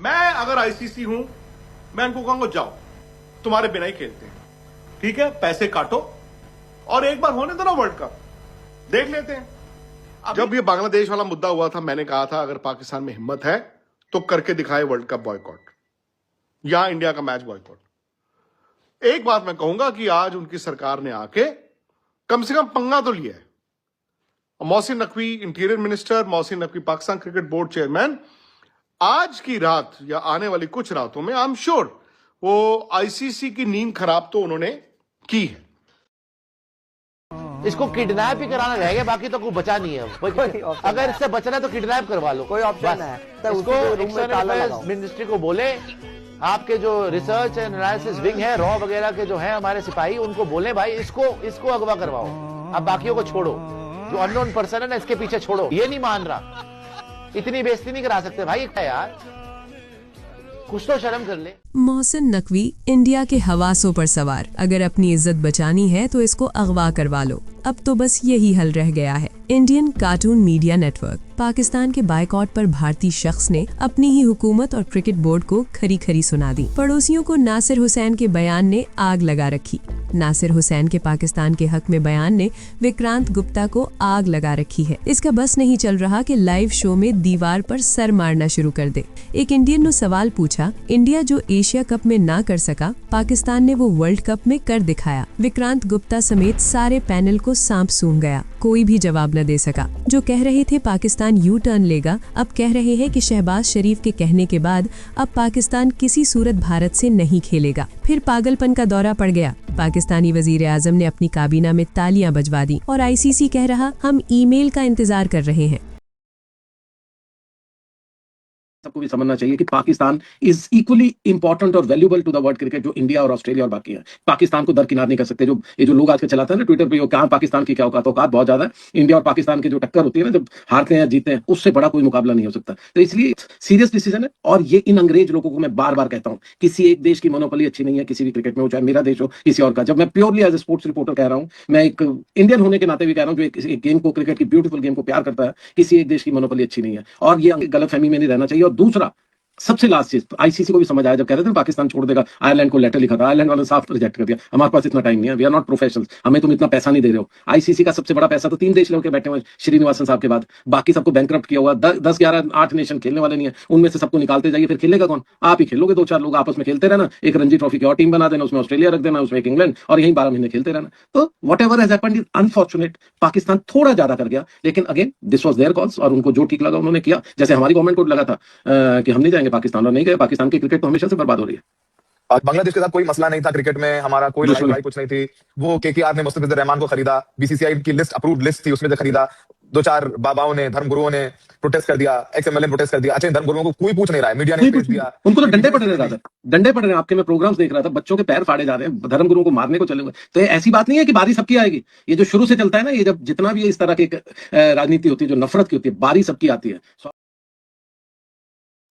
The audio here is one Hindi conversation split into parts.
मैं अगर आईसीसी हूं, मैं उनको कहूंगा जाओ तुम्हारे बिना ही खेलते हैं, ठीक है, पैसे काटो और एक बार होने दो ना वर्ल्ड कप, देख लेते हैं। जब ये बांग्लादेश वाला मुद्दा हुआ था, मैंने कहा था अगर पाकिस्तान में हिम्मत है तो करके दिखाए वर्ल्ड कप बॉयकॉट या इंडिया का मैच बॉयकॉट। एक बात मैं कहूंगा कि आज उनकी सरकार ने आके कम से कम पंगा तो लिया है। Mohsin Naqvi interior minister, Mohsin Naqvi Pakistan cricket board chairman, आज की रात या आने वाली कुछ रातों में आई एम श्योर वो आईसीसी की नींद खराब तो उन्होंने की है। इसको किडनैप ही कराना रह गया, बाकी तो कोई बचा नहीं है। अगर इससे बचना है तो किडनैप करवा लो, कोई ऑप्शन है। इसको एक्सटर्नल अफेयर्स मिनिस्ट्री को बोले, आपके जो रिसर्च एंड एनालिसिस विंग है, रॉ वगैरह के जो है हमारे सिपाही, उनको बोले भाई इसको अगवा करवाओ, अब बाकियों को छोड़ो, जो अननोन पर्सन है ना इसके पीछे छोड़ो। ये नहीं मान रहा, इतनी बेइज्जती नहीं करा सकते भाई यार, कुछ तो शर्म कर ले। मोहसिन नकवी इंडिया के हवासों पर सवार, अगर अपनी इज्जत बचानी है तो इसको अगवा करवा लो। अब तो बस यही हल रह गया है। Indian cartoon media network Pakistan के बायकॉट पर भारतीय शख्स ने अपनी ही हुकूमत और क्रिकेट बोर्ड को खरी खरी सुना दी। पड़ोसियों को नासिर हुसैन के बयान ने आग लगा रखी। नासिर हुसैन के पाकिस्तान के हक में बयान ने विक्रांत गुप्ता को आग लगा रखी है। इसका बस नहीं चल रहा कि लाइव शो में दीवार पर सर मारना शुरू कर दे। एक इंडियन ने सवाल पूछा, इंडिया जो एशिया कप में ना कर सका, पाकिस्तान ने वो वर्ल्ड कप में कर दिखाया। विक्रांत गुप्ता समेत सारे पैनल को सांप सूंघ गया, कोई भी जवाब न दे सका। जो कह रहे थे पाकिस्तान यू टर्न लेगा, अब कह रहे हैं कि शहबाज शरीफ के कहने के बाद अब पाकिस्तान किसी सूरत भारत से नहीं खेलेगा। फिर पागलपन का दौरा पड़ गया। पाकिस्तानी वजीर आजम ने अपनी काबीना में तालियां बजवा दी और आईसीसी कह रहा हम ईमेल का इंतजार कर रहे हैं। सबको भी समझना चाहिए कि पाकिस्तान इज इक्वली इंपॉर्टेंट और valuable to the world cricket जो इंडिया और ऑस्ट्रेलिया और बाकी है। पाकिस्तान को दरकिनार नहीं कर सकते। जो ये जो लोग आजकल चलाते हैं ना ट्विटर पे, कहां पाकिस्तान की क्या औकात बहुत ज्यादा है। इंडिया और पाकिस्तान की जो टक्कर होती है ना, जब हारते हैं जीतते हैं, उससे बड़ा कोई मुकाबला नहीं हो सकता। तो इसलिए सीरियस डिसीजन है। और ये इन अंग्रेज लोगों को मैं बार बार कहता हूं, किसी एक देश की मोनोपोली अच्छी नहीं है किसी भी क्रिकेट में, हो चाहे मेरा देश हो किसी और का। जब मैं purely as a sports reporter कह रहा हूं, मैं एक इंडियन होने के नाते भी कह रहा हूं, जो एक गेम को, क्रिकेट की ब्यूटीफुल गेम को प्यार करता है, किसी एक देश की मोनोपोली अच्छी नहीं है। और ये गलतफहमी में नहीं रहना चाहिए। और दूसरा, सबसे लास्ट चीज, आईसीसी को भी समझ आया जब कह रहे थे पाकिस्तान छोड़ देगा, आयरलैंड को लेटर लिखा था, आयरलैंड वाले साफ रिजेक्ट कर दिया, हमारे पास इतना टाइम नहीं है, वी आर नॉट प्रोफेशनल्स, हमें तुम इतना पैसा नहीं दे रहे हो। आईसीसी का सबसे बड़ा पैसा तो 3 देश लेकर बैठे हुए श्रीनिवासन साहब के बाद, बाकी सबको बैंकरप्ट किया हुआ। 10, 11, 8 नेशन खेलने वाले नहीं है, उनमें से सबको निकालते जाइए, फिर खेलेगा कौन? आप ही खेलोगे। 2-4 लोग आपस में खेलते रहना, एक रणजी ट्रॉफी की और टीम बना देना, उसमें ऑस्ट्रेलिया रख देना, उसमें एक इंग्लैंड, और यही 12 महीने खेलते रहना। तो whatever has happened is unfortunate. Pakistan थोड़ा ज्यादा कर गया, लेकिन again this was their calls, और उनको जो ठीक लगा उन्होंने किया। जैसे हमारी गवर्नमेंट को लगा था कि हम नहीं जाएंगे पाकिस्तान, और नहीं गए। पाकिस्तान की क्रिकेट तो हमेशा से बर्बाद हो रही है। बांग्लादेश के साथ कोई मसला नहीं था क्रिकेट में, हमारा कोई लड़ाई कुछ नहीं थी। वो केकेआर ने मुस्तफिजुर रहमान को खरीदा, बीसीसीआई की लिस्ट अप्रूव्ड लिस्ट थी, उसमें से खरीदा। 2-4 बाबाओं ने, धर्मगुरुओं ने प्रोटेस्ट कर दिया, एक्सएमएलए प्रोटेस्ट कर दिया। अच्छे धर्मगुरुओं को कोई पूछ नहीं रहा है, मीडिया ने भेज दिया, उनको तो डंडे पड़ रहे हैं, डंडे पड़ रहे हैं। आपके मैं प्रोग्राम्स देख रहा था, बच्चों के पैर फाड़े जा रहे हैं, धर्मगुरुओं को मारने को चले हुए। तो ये ऐसी बात नहीं है कि बारी सबकी आएगी। ये जो शुरू से चलता है ना, ये जब जितना भी इस तरह की राजनीति होती है जो नफरत की होती है, बारी सबकी आती है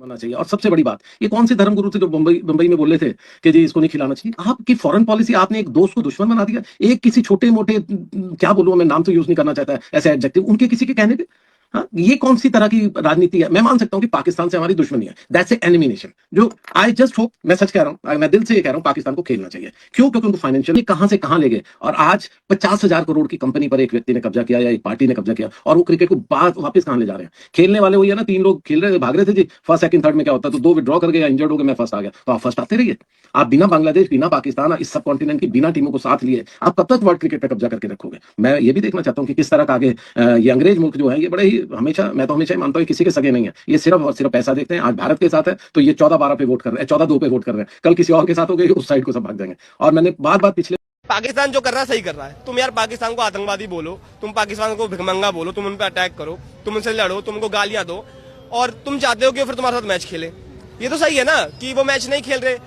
होना चाहिए। और सबसे बड़ी बात, ये कौन से धर्मगुरु थे जो मुंबई में बोले थे कि जी इसको नहीं खिलाना चाहिए? आपकी फॉरेन पॉलिसी, आपने एक दोस्त को दुश्मन बना दिया। एक किसी छोटे मोटे, क्या बोलूं मैं, नाम तो यूज नहीं करना चाहता ऐसे एडजेक्टिव, उनके किसी के कहने पे, हाँ, ये कौन सी तरह की राजनीति है? मैं मान सकता हूं कि पाकिस्तान से हमारी दुश्मनी है, दैट्स ए एनिमिनेशन। जो आई जस्ट होप, मैं सच कह रहा हूं, मैं दिल से ये कह रहा हूं, पाकिस्तान को खेलना चाहिए। क्यों? क्योंकि उनको फाइनेंशियली कहां से कहां ले गए, और आज 50,000 करोड़ की कंपनी पर एक व्यक्ति ने कब्जा किया या एक पार्टी ने कब्जा किया, और वो क्रिकेट को वापस कहां ले जा रहे हैं? खेलने वाले वही है ना, 3 लोग खेल रहे थे, भाग रहे थे जी, फर्स्ट सेकंड थर्ड में क्या होता है, तो 2 विड्रॉ कर गए या इंजर्ड हो गए, मैं फर्स्ट आ गया, तो आप फर्स्ट आते रहिए। आप बिना बांग्लादेश, बिना पाकिस्तान, इस सब कॉन्टिनेंट की बिना टीमों को साथ लिए आप कब तक वर्ल्ड क्रिकेट पे कब्जा करके रखोगे? मैं ये भी देखना चाहता हूं कि किस तरह का आगे ये अंग्रेज मुल्क जो है, ये बड़े ही हमेशा, मैं तो हमेशा मानता हूं किसी के सगे नहीं है, ये सिर्फ और सिर्फ पैसा देखते हैं। आज भारत के साथ है तो ये 14-12 पे वोट कर रहे हैं, 14-2 पे वोट कर रहे हैं, कल किसी और के साथ हो गए, उस साइड को सब भाग जाएंगे। और मैंने बार-बार पिछले, पाकिस्तान जो कर रहा है सही कर रहा है। तुम यार पाकिस्तान को आतंकवादी बोलो, तुम पाकिस्तान को भिखमंगा बोलो, तुम उन पर अटैक करो, तुम उनसे लड़ो, तुमको गालियां दो, और तुम चाहते हो कि फिर तुम्हारे साथ मैच खेले। ये तो सही है ना कि वो मैच नहीं खेल रहे।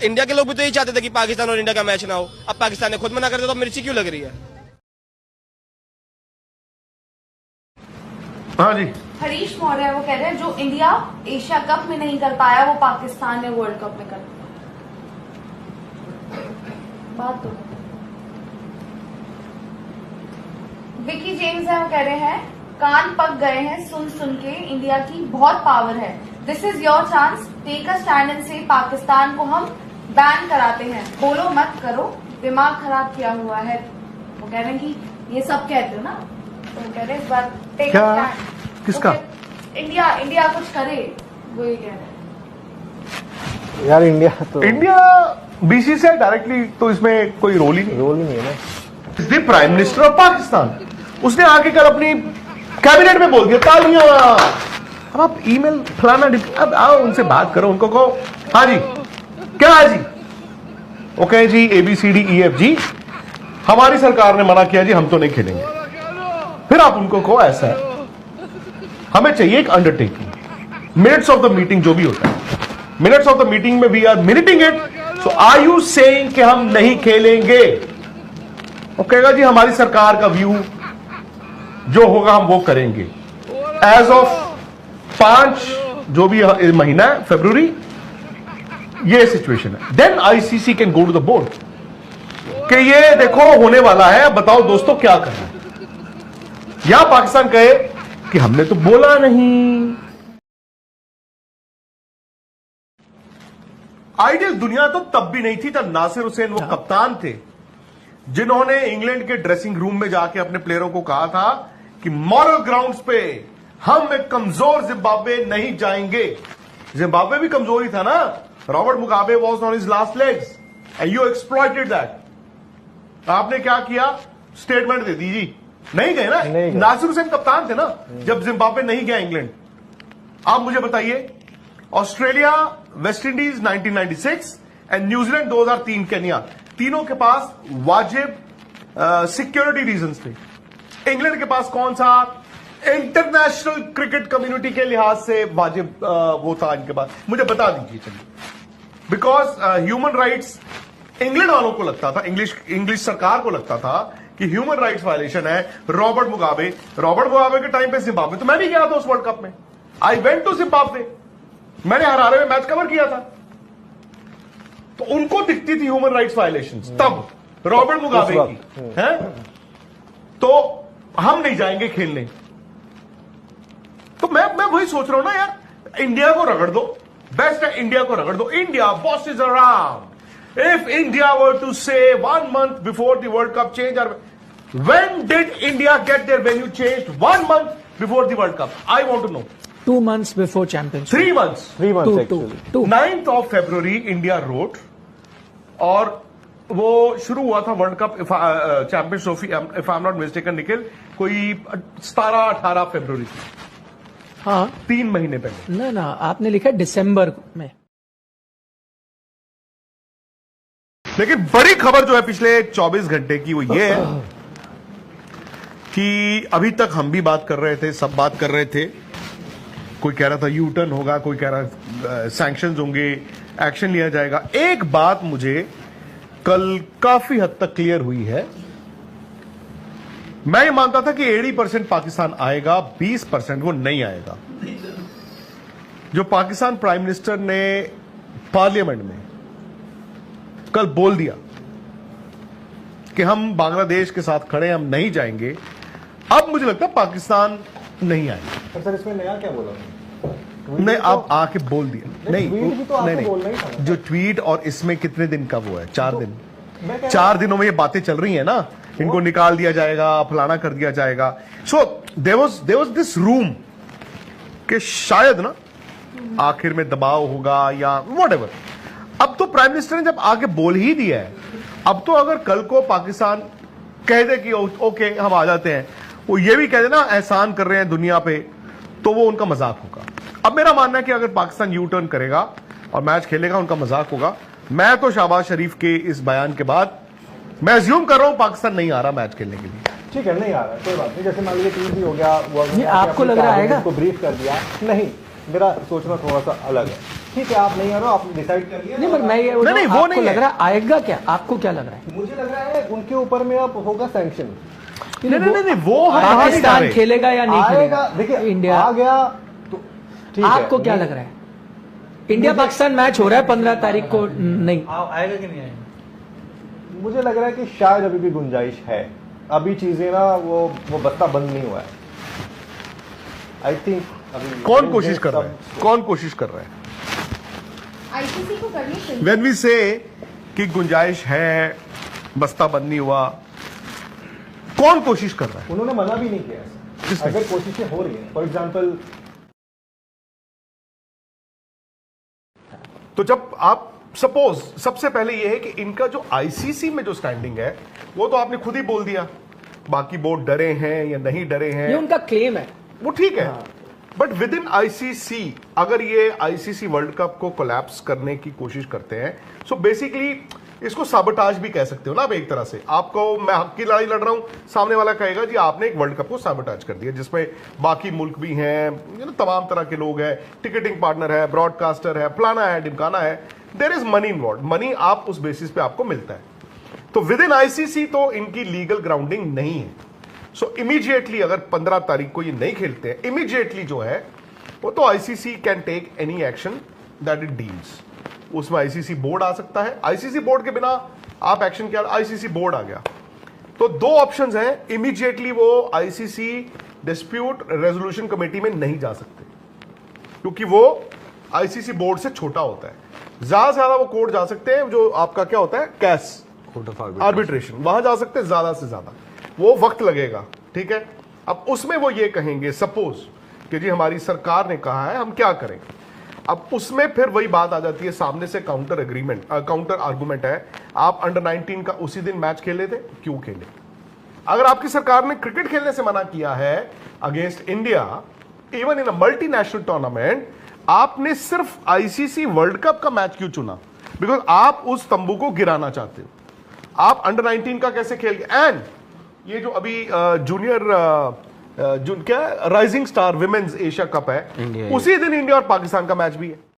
इंडिया के लोग भी तो यही चाहते थे कि पाकिस्तान और इंडिया का मैच ना हो। अब पाकिस्तान ने खुद मना कर दिया, तो मिर्ची क्यों लग रही है? हाँ जी, हरीश मौर्य वो कह रहे हैं जो इंडिया एशिया कप में नहीं कर पाया वो पाकिस्तान ने वर्ल्ड कप में कर दिया। बात तो विकी जेम्स है, वो कह रहे हैं कान पक गए हैं सुन सुन के इंडिया की बहुत पावर है। This is your chance, take a stand and say Pakistan को हम बैन कराते हैं। बोलो मत करो, दिमाग खराब किया हुआ है। वो कह रहे हैं कि ये सब कहते हो ना, तो वो कह रहे हैं इस बार टेक अ क्या? स्टैंड। किसका? इंडिया कुछ करे, वो ये कह रहे हैं। यार इंडिया बीसीसीआई डायरेक्टली तो इसमें कोई रोल ही नहीं है ना। Is the prime minister of Pakistan. उसने आके कल अपनी कैबिनेट में बोल दिया तालियां। अब आप ईमेल फलाना अब आओ उनसे बात करो, उनको कहो हाँ जी क्या है जी, ओके जी ABCDEFG हमारी सरकार ने मना किया जी, हम तो नहीं खेलेंगे। फिर आप उनको कहो ऐसा है, हमें चाहिए एक undertaking, minutes of the meeting जो भी होता है, मिनट्स ऑफ द मीटिंग में we are minuting it. So are you saying कि हम नहीं खेलेंगे? वो कहेगा जी हमारी सरकार का व्यू जो होगा हम वो करेंगे। एज ऑफ 5 जो भी महीना है फरवरी, ये सिचुएशन है। Then ICC can go to the board कि ये देखो होने वाला है, बताओ दोस्तों क्या करना है। या पाकिस्तान कहे कि हमने तो बोला नहीं। आइडियल दुनिया तो तब भी नहीं थी जब नासिर हुसैन वो कप्तान थे जिन्होंने इंग्लैंड के ड्रेसिंग रूम में जाके अपने प्लेयरों को कहा था कि मॉरल ग्राउंड्स पे हम एक कमजोर जिम्बाब्वे नहीं जाएंगे। जिम्बाब्वे भी कमजोरी था ना, Robert Mugabe was on his last legs and you exploited that. आपने क्या किया? स्टेटमेंट दे दी जी, नहीं गए ना। नासिर हुसैन कप्तान थे ना जब जिम्बाब्वे नहीं गया इंग्लैंड। आप मुझे बताइए, Australia, West Indies 1996 and New Zealand 2003 Kenya, तीनों के पास वाजिब सिक्योरिटी रीजंस थे। इंग्लैंड के पास कौन सा इंटरनेशनल क्रिकेट कम्युनिटी के लिहाज से वाजिब वो था इनके पास? मुझे बता दीजिए चलिए। बिकॉज ह्यूमन राइट्स इंग्लैंड वालों को लगता था, इंग्लिश सरकार को लगता था कि ह्यूमन राइट्स वायलेशन है। रॉबर्ट मुगाबे के टाइम पे जिम्बाब्वे, तो मैं भी गया था उस वर्ल्ड कप में। आई वेंट टू जिम्बाब्वे, मैंने हरारे में मैच कवर किया था। तो उनको दिखती थी ह्यूमन राइट्स वायलेशंस तब रॉबर्ट मुगाबे की है। तो हम नहीं जाएंगे खेलने। तो मैं वही सोच रहा हूं ना यार, इंडिया को रगड़ दो, बेस्ट है इंडिया को रगड़ दो। India boss is around. If India were to say 1 month before the world cup change, when did India get their venue changed? 1 month before the world cup. I want to know. 2 months before championship. 3 months. 3 months Two. actually. 9th of February India road, और वो शुरू हुआ था world cup champions trophy, if I am not mistaken Nikhil, कोई 17-18 फरवरी, हाँ 3 महीने पहले। ना आपने लिखा दिसंबर में। लेकिन बड़ी खबर जो है पिछले 24 घंटे की वो ये है कि अभी तक हम भी बात कर रहे थे, सब बात कर रहे थे, कोई कह रहा था यू टर्न होगा, कोई कह रहा सैंक्शंस होंगे, एक्शन लिया जाएगा। एक बात मुझे कल काफी हद तक क्लियर हुई है। मैं ये मानता था कि 80% पाकिस्तान आएगा, 20% वो नहीं आएगा। जो पाकिस्तान प्राइम मिनिस्टर ने पार्लियामेंट में कल बोल दिया कि हम बांग्लादेश के साथ खड़े हैं, हम नहीं जाएंगे, अब मुझे लगता है पाकिस्तान नहीं आएगा। सर इसमें नया क्या बोला? नहीं, आप आके बोल दिया। नहीं ट्वीट भी तो आपको बोलना ही था ना। जो ट्वीट और इसमें कितने दिन का वो है? 4 दिन। मैं कह रहा 4 दिनों में ये बातें चल रही है ना, इनको निकाल दिया जाएगा, फलाना कर दिया जाएगा। So there was this room कि शायद ना आखिर में दबाव होगा या व्हाटएवर। अब तो प्राइम मिनिस्टर ने जब आगे बोल ही दिया है, अब तो अगर कल को पाकिस्तान कह दे कि ओके हम आ जाते हैं, वो ये भी कह दे ना एहसान कर रहे हैं दुनिया पे, तो वो उनका मजाक होगा। अब मेरा मानना है कि अगर पाकिस्तान यू टर्न करेगा और मैच खेलेगा, उनका मजाक होगा। मैं तो शहबाज शरीफ के इस बयान के बाद मैं अज्यूम कर रहा हूं पाकिस्तान नहीं आ रहा मैच खेलने के लिए। ठीक है, नहीं आ रहा, कोई बात नहीं। जैसे मान लीजिए टीम भी हो गया, नहीं, आपको लग रहा है उसको ब्रीफ कर दिया। नहीं, मेरा सोचना थोड़ा सा अलग है। ठीक है, आप नहीं आ रहे हो, आपने डिसाइड कर लिया। नहीं, पर मैं ये नहीं, वो नहीं लग रहा है आएगा क्या? आपको क्या लग रहा है? मुझे लग रहा है उनके ऊपर में अब होगा सैंक्शन। नहीं, वो हम बाहर नहीं जा पाकिस्तान रहे। खेलेगा या नहीं आएगा, खेलेगा? देखिए इंडिया आ गया तो ठीक है। आपको क्या लग रहा है? इंडिया पाकिस्तान मैच हो रहा है 15 तारीख को, नहीं आएगा कि नहीं आएगा? मुझे लग रहा है कि शायद अभी भी गुंजाइश है। अभी चीजें ना वो बस्ता बंद नहीं हुआ है। आई थिंक कौन कोशिश कर रहा है? कौन कोशिश कर रहा है? आईसीसी को करनी चाहिए। वेन वी से कि गुंजाइश है, बस्ता बंद नहीं हुआ, कौन कोशिश कर रहा है? उन्होंने मना भी नहीं किया ऐसा। किसने? अगर कोशिशें हो रही हैं, फॉर एग्जाम्पल, तो जब आप सपोज, सबसे पहले यह है कि इनका जो आईसीसी में जो स्टैंडिंग है वो तो आपने खुद ही बोल दिया, बाकी बोर्ड डरे हैं या नहीं डरे हैं, ये उनका क्लेम है। वो ठीक है, बट विद इन आईसीसी अगर ये आईसीसी वर्ल्ड कप को कोलैप्स करने की कोशिश करते हैं, सो बेसिकली इसको साबोटाज भी कह सकते हो ना आप एक तरह से। आपको, मैं हक की लड़ाई लड़ रहा हूं, सामने वाला कहेगा जी आपने एक वर्ल्ड कप को साबोटाज कर दिया, जिसमें बाकी मुल्क भी हैं, तमाम तरह के लोग हैं, टिकटिंग पार्टनर है, ब्रॉडकास्टर है, फलाना है, ढिमकाना है, there is money involve, money आप उस बेसिस पे आपको मिलता है। तो विद इन आईसीसी तो इनकी लीगल ग्राउंडिंग नहीं है। सो इमीडिएटली अगर 15 तारीख को ये नहीं खेलते हैं, इमीडिएटली जो है वो तो ICC can take any action that it deems. उसमें आईसीसी बोर्ड आ सकता है, आईसीसी बोर्ड के बिना आप एक्शन क्या, आईसीसी बोर्ड आ गया तो दो ऑप्शंस हैं, इमीडिएटली वो आईसीसी डिस्प्यूट रेजोल्यूशन कमेटी में नहीं जा सकते क्योंकि वो आईसीसी बोर्ड से छोटा होता है। ज्यादा से ज्यादा वो कोर्ट जा सकते हैं, जो आपका क्या होता है, कैस आर्बिट्रेशन, वहां जा सकते हैं ज्यादा से ज्यादा, वो वक्त लगेगा, ठीक है। अब उसमें वो ये कहेंगे सपोज कि जी हमारी सरकार ने कहा है, हम क्या करें। अब उसमें फिर वही बात आ जाती है, सामने से काउंटर एग्रीमेंट, काउंटर आर्गुमेंट है, आप अंडर 19 का उसी दिन मैच खेले थे, क्यों खेले? अगर आपकी सरकार ने क्रिकेट खेलने से मना किया है against India, even in a multinational tournament, आपने सिर्फ आईसीसी वर्ल्ड कप का मैच क्यों चुना? बिकॉज आप उस तंबू को गिराना चाहते हो। आप अंडर 19 का कैसे खेल गए? एंड ये जो अभी जूनियर क्या rising star women's Asia cup है, उसी दिन इंडिया और पाकिस्तान का मैच भी है।